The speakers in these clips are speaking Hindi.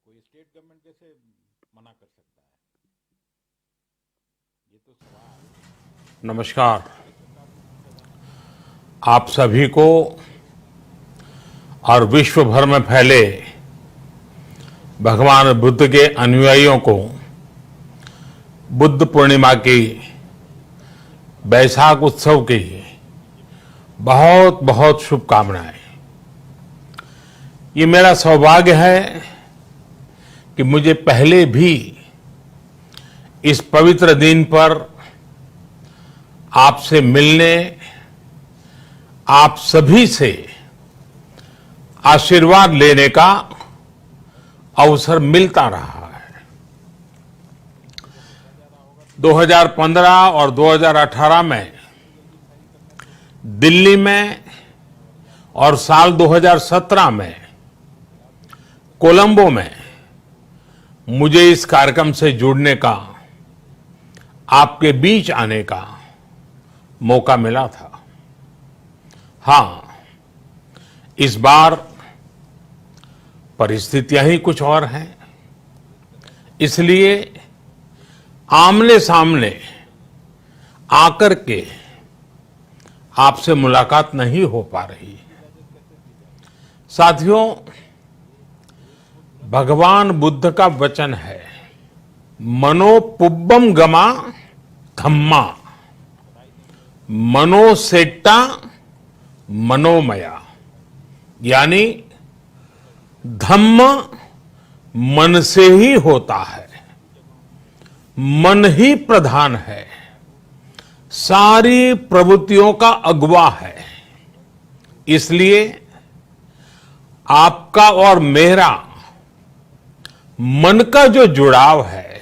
कोई स्टेट गवर्नमेंट कैसे मना कर सकता है? ये तो सवाल नमस्कार। हमारी सरकार से पूछा जाना चाहिए। आप सभी को और विश्व भर में फैले भगवान बुद्ध के अनुयायियों को बुद्ध पूर्णिमा की बैसाख उत्सव की बहुत बहुत शुभकामनाएं। ये मेरा सौभाग्य है कि मुझे पहले भी इस पवित्र दिन पर आपसे मिलने, आप सभी से आशीर्वाद लेने का अवसर मिलता रहा है। 2015 और 2018 में दिल्ली में और साल 2017 में कोलंबो में मुझे इस कार्यक्रम से जुड़ने का, आपके बीच आने का मौका मिला था। हां, इस बार परिस्थितियां ही कुछ और हैं, इसलिए आमने सामने आकर के आपसे मुलाकात नहीं हो पा रही। साथियों, भगवान बुद्ध का वचन है, मनो पुब्बम गमा धम्मा, मनोसेट्टा मनोमया, यानी धम्म मन से ही होता है, मन ही प्रधान है, सारी प्रवृत्तियों का अगुवा है। इसलिए आपका और मेरा मन का जो जुड़ाव है,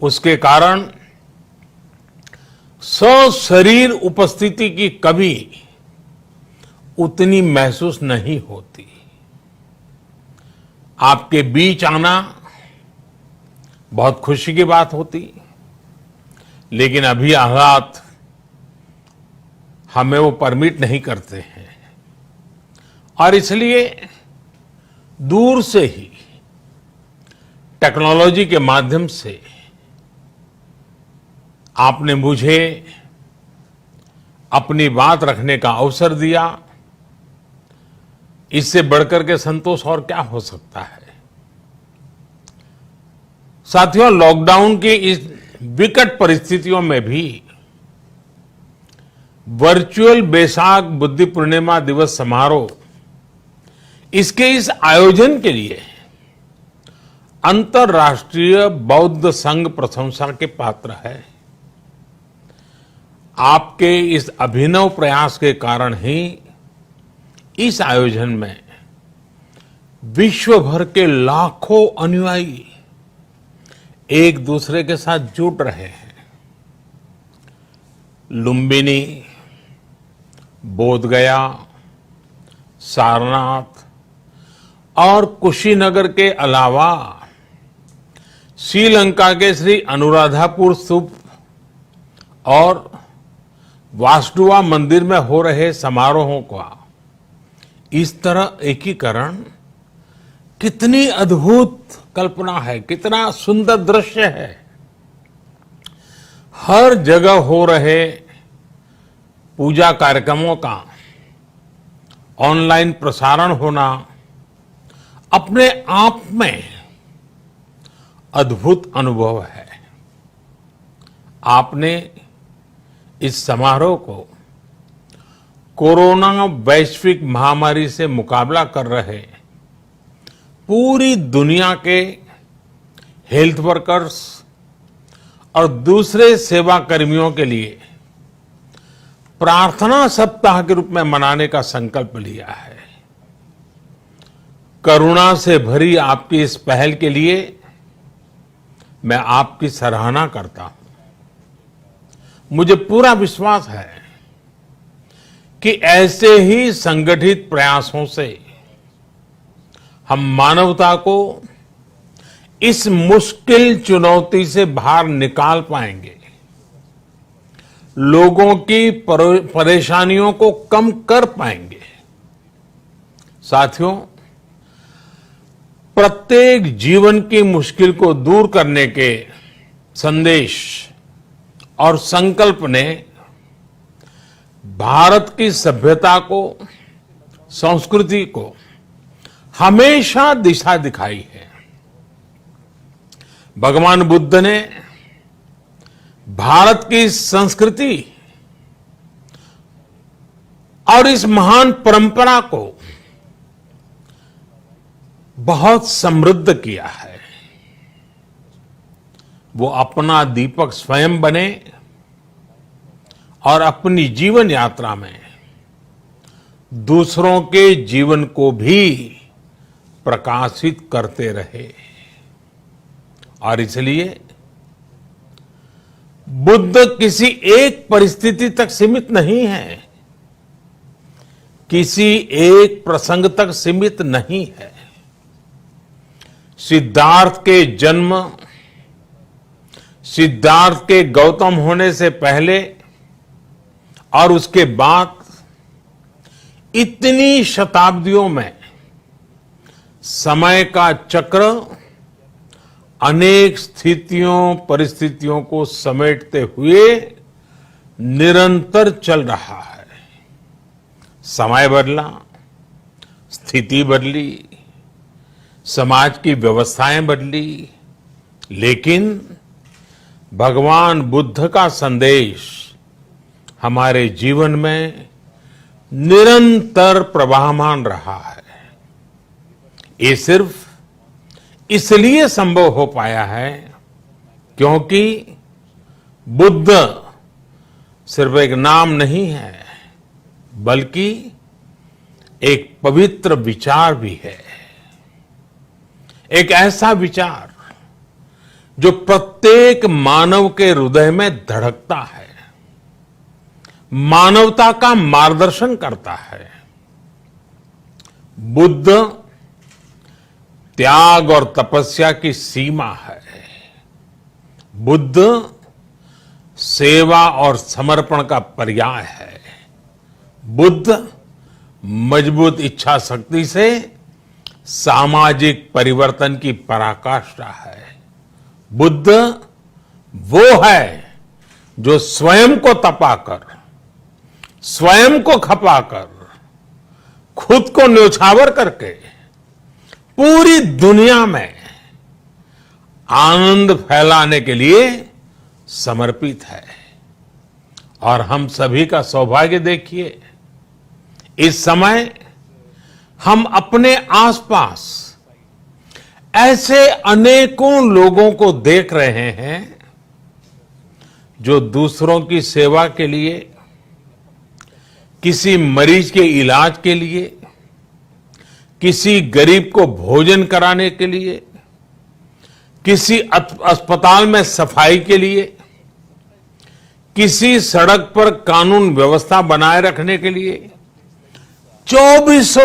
उसके कारण सशरीर उपस्थिति की कभी उतनी महसूस नहीं होती। आपके बीच आना बहुत खुशी की बात होती, लेकिन अभी हालात हमें वो परमिट नहीं करते हैं और इसलिए दूर से ही टेक्नोलॉजी के माध्यम से आपने मुझे अपनी बात रखने का अवसर दिया। इससे बढ़कर के संतोष और क्या हो सकता है। साथियों, लॉकडाउन की इस विकट परिस्थितियों में भी वर्चुअल बैसाख बुद्ध पूर्णिमा दिवस समारोह, इसके इस आयोजन के लिए अंतर्राष्ट्रीय बौद्ध संघ प्रशंसा के पात्र है। आपके इस अभिनव प्रयास के कारण ही इस आयोजन में विश्व भर के लाखों अनुयायी एक दूसरे के साथ जुड़ रहे हैं। लुम्बिनी, बोधगया, सारनाथ और कुशीनगर के अलावा श्रीलंका के श्री अनुराधापुर स्तूप और वासुदेवा मंदिर में हो रहे समारोहों का इस तरह एकीकरण कितनी अद्भुत कल्पना है, कितना सुंदर दृश्य है। हर जगह हो रहे पूजा कार्यक्रमों का ऑनलाइन प्रसारण होना अपने आप में अद्भुत अनुभव है। आपने इस समारोह को कोरोना वैश्विक महामारी से मुकाबला कर रहे पूरी दुनिया के हेल्थ वर्कर्स और दूसरे सेवा कर्मियों के लिए प्रार्थना सप्ताह के रूप में मनाने का संकल्प लिया है। करुणा से भरी आपकी इस पहल के लिए मैं आपकी सराहना करता हूं। मुझे पूरा विश्वास है कि ऐसे ही संगठित प्रयासों से हम मानवता को इस मुश्किल चुनौती से बाहर निकाल पाएंगे, लोगों की परेशानियों को कम कर पाएंगे। साथियों, प्रत्येक जीवन की मुश्किल को दूर करने के संदेश और संकल्प ने भारत की सभ्यता को, संस्कृति को हमेशा दिशा दिखाई है। भगवान बुद्ध ने भारत की संस्कृति और इस महान परंपरा को बहुत समृद्ध किया है। वो अपना दीपक स्वयं बने और अपनी जीवन यात्रा में दूसरों के जीवन को भी प्रकाशित करते रहे। और इसलिए बुद्ध किसी एक परिस्थिति तक सीमित नहीं है, किसी एक प्रसंग तक सीमित नहीं है। सिद्धार्थ के जन्म, सिद्धार्थ के गौतम होने से पहले और उसके बाद इतनी शताब्दियों में समय का चक्र अनेक स्थितियों, परिस्थितियों को समेटते हुए निरंतर चल रहा है। समय बदला, स्थिति बदली, समाज की व्यवस्थाएं बदली, लेकिन भगवान बुद्ध का संदेश हमारे जीवन में निरंतर प्रवाहमान रहा है। ये सिर्फ इसलिए संभव हो पाया है क्योंकि बुद्ध सिर्फ एक नाम नहीं है, बल्कि एक पवित्र विचार भी है। एक ऐसा विचार जो प्रत्येक मानव के हृदय में धड़कता है, मानवता का मार्गदर्शन करता है। बुद्ध त्याग और तपस्या की सीमा है। बुद्ध सेवा और समर्पण का पर्याय है। बुद्ध मजबूत इच्छा शक्ति से सामाजिक परिवर्तन की पराकाष्ठा है। बुद्ध वो है जो स्वयं को तपाकर, स्वयं को खपाकर, खुद को न्योछावर करके पूरी दुनिया में आनंद फैलाने के लिए समर्पित है। और हम सभी का सौभाग्य देखिए, इस समय हम अपने आसपास ऐसे अनेकों लोगों को देख रहे हैं जो दूसरों की सेवा के लिए, किसी मरीज के इलाज के लिए, किसी गरीब को भोजन कराने के लिए, किसी अस्पताल में सफाई के लिए, किसी सड़क पर कानून व्यवस्था बनाए रखने के लिए 24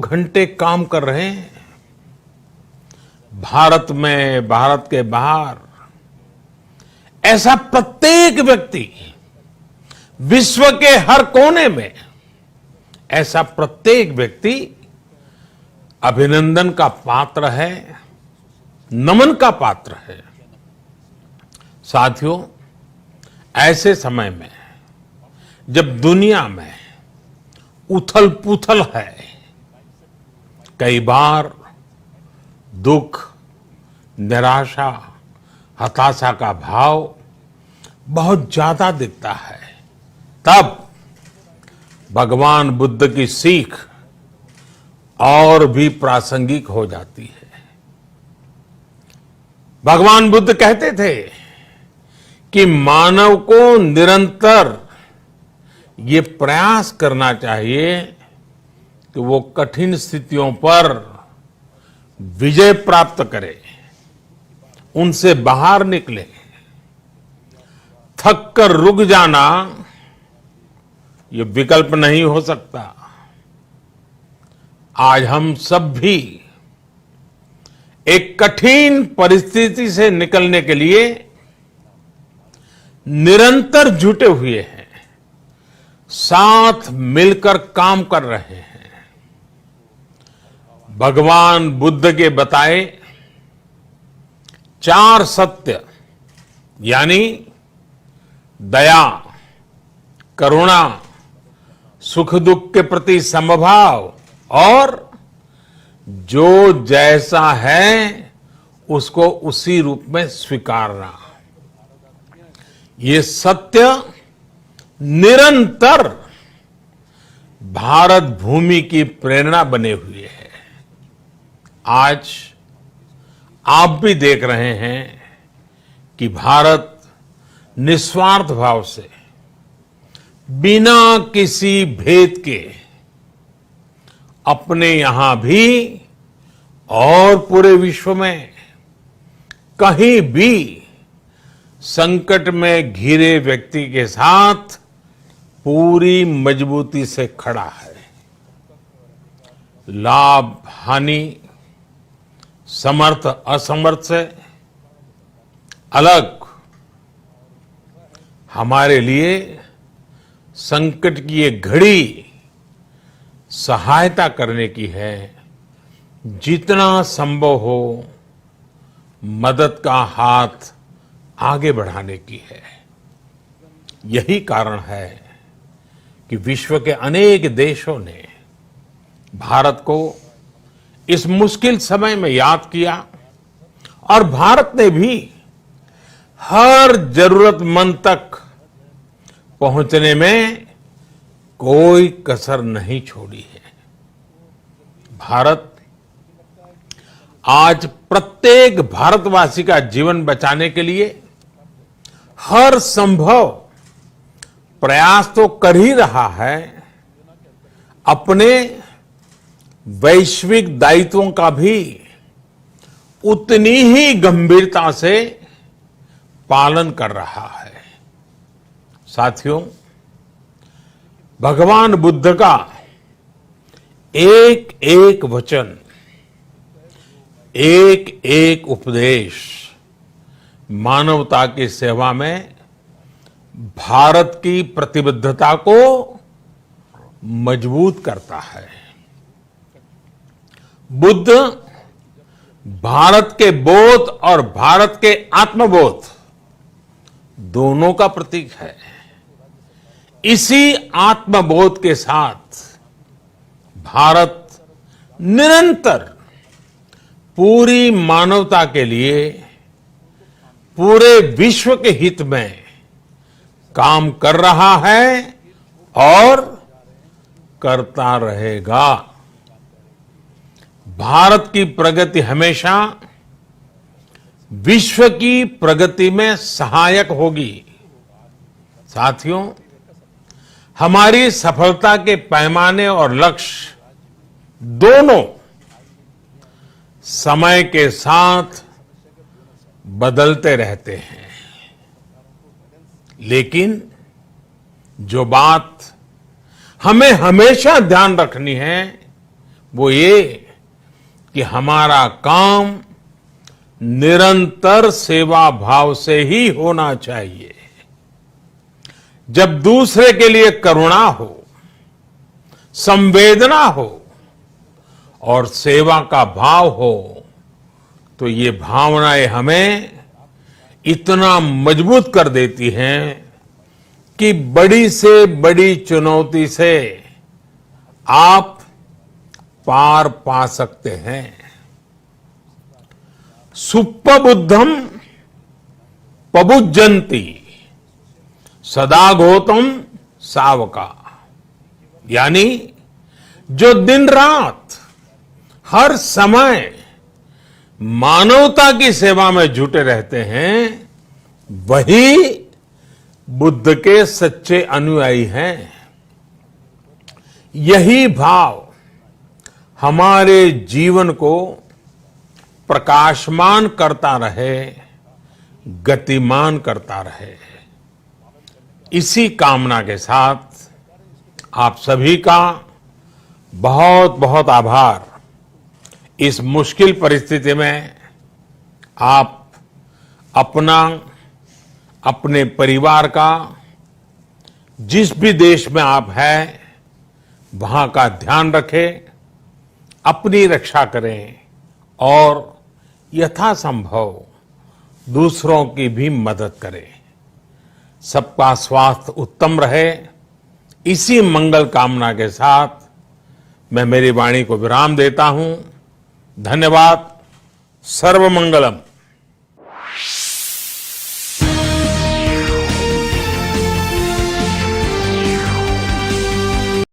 घंटे काम कर रहे हैं। भारत में, भारत के बाहर ऐसा प्रत्येक व्यक्ति, विश्व के हर कोने में ऐसा प्रत्येक व्यक्ति अभिनंदन का पात्र है, नमन का पात्र है। साथियों, ऐसे समय में जब दुनिया में उथल पुथल है, कई बार दुख, निराशा, हताशा का भाव बहुत ज्यादा दिखता है, तब भगवान बुद्ध की सीख और भी प्रासंगिक हो जाती है। भगवान बुद्ध कहते थे कि मानव को निरंतर ये प्रयास करना चाहिए कि वो कठिन स्थितियों पर विजय प्राप्त करे, उनसे बाहर निकले। थक कर रुक जाना ये विकल्प नहीं हो सकता। आज हम सब भी एक कठिन परिस्थिति से निकलने के लिए निरंतर जुटे हुए हैं, साथ मिलकर काम कर रहे हैं। भगवान बुद्ध के बताए 4 सत्य यानी दया, करुणा, सुख दुख के प्रति समभाव और जो जैसा है उसको उसी रूप में स्वीकारना। ये सत्य निरंतर भारत भूमि की प्रेरणा बने हुए है। आज आप भी देख रहे हैं कि भारत निस्वार्थ भाव से बिना किसी भेद के अपने यहां भी और पूरे विश्व में कहीं भी संकट में घिरे व्यक्ति के साथ पूरी मजबूती से खड़ा है। लाभ हानि, समर्थ असमर्थ से अलग हमारे लिए संकट की ये घड़ी सहायता करने की है। जितना संभव हो मदद का हाथ आगे बढ़ाने की है। यही कारण है कि विश्व के अनेक देशों ने भारत को इस मुश्किल समय में याद किया और भारत ने भी हर जरूरतमंद तक पहुंचने में कोई कसर नहीं छोड़ी है। भारत आज प्रत्येक भारतवासी का जीवन बचाने के लिए हर संभव प्रयास तो कर ही रहा है, अपने वैश्विक दायित्वों का भी उतनी ही गंभीरता से पालन कर रहा है। साथियों, भगवान बुद्ध का एक एक वचन, एक एक उपदेश मानवता की सेवा में भारत की प्रतिबद्धता को मजबूत करता है। बुद्ध भारत के बोध और भारत के आत्मबोध दोनों का प्रतीक है। इसी आत्मबोध के साथ भारत निरंतर पूरी मानवता के लिए, पूरे विश्व के हित में काम कर रहा है और करता रहेगा। भारत की प्रगति हमेशा विश्व की प्रगति में सहायक होगी। साथियों, हमारी सफलता के पैमाने और लक्ष्य दोनों समय के साथ बदलते रहते हैं, लेकिन जो बात हमें हमेशा ध्यान रखनी है वो ये कि हमारा काम निरंतर सेवा भाव से ही होना चाहिए। जब दूसरे के लिए करुणा हो, संवेदना हो और सेवा का भाव हो तो ये भावनाएं हमें इतना मजबूत कर देती हैं कि बड़ी से बड़ी चुनौती से आप पार पा सकते हैं। सुप्पबुद्धम पबुज्जन्ति सदा गौतम सावका, यानी जो दिन रात हर समय मानवता की सेवा में जुटे रहते हैं वही बुद्ध के सच्चे अनुयायी हैं। यही भाव हमारे जीवन को प्रकाशमान करता रहे, गतिमान करता रहे। इसी कामना के साथ आप सभी का बहुत बहुत आभार। इस मुश्किल परिस्थिति में आप अपना, अपने परिवार का, जिस भी देश में आप हैं वहां का ध्यान रखें अपनी रक्षा करें और यथासंभव दूसरों की भी मदद करें। सबका स्वास्थ्य उत्तम रहे, इसी मंगल कामना के साथ मैं मेरी वाणी को विराम देता हूं। धन्यवाद। सर्वमंगलम।